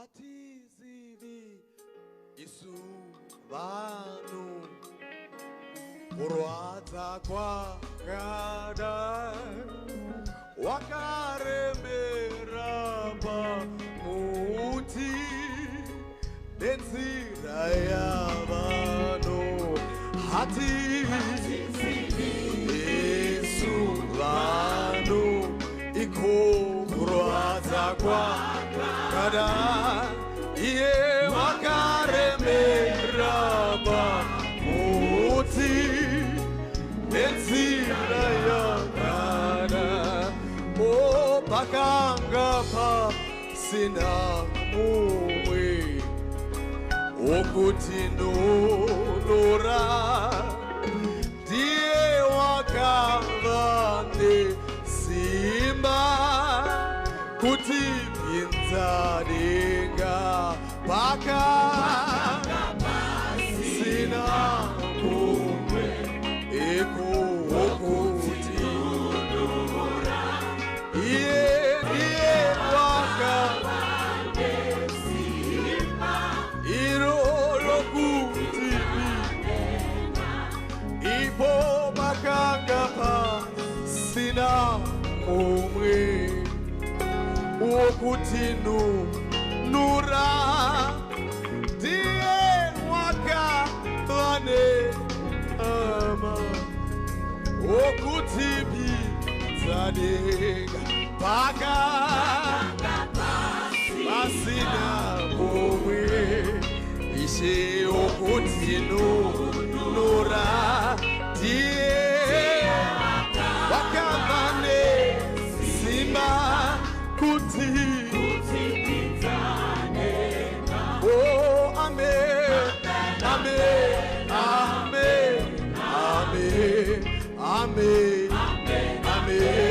hatizivi isu vanu kurwadza kwakada wakarembera pamuti nenzira yavano hatizivi isu vanu kurwadza kwakada iye wakarembera pamuti nenzira yakada o pakanga pasina mumwe wokutinunura ndiye wakavane simba kuti pinzadenga pakasina mumwe eko wokutinunura iye ndiye wakavane simba iro lokuti ipo pakanga pasina mumwe wokutinunura ndiye wakavane ama wokutipinzadenga pakanga pasina mumwe ishe wokutinunura ndiye wakavane simba kuti pinzadenga oh amen amen amen amen amen amen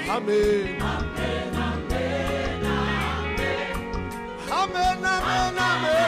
amen amen amen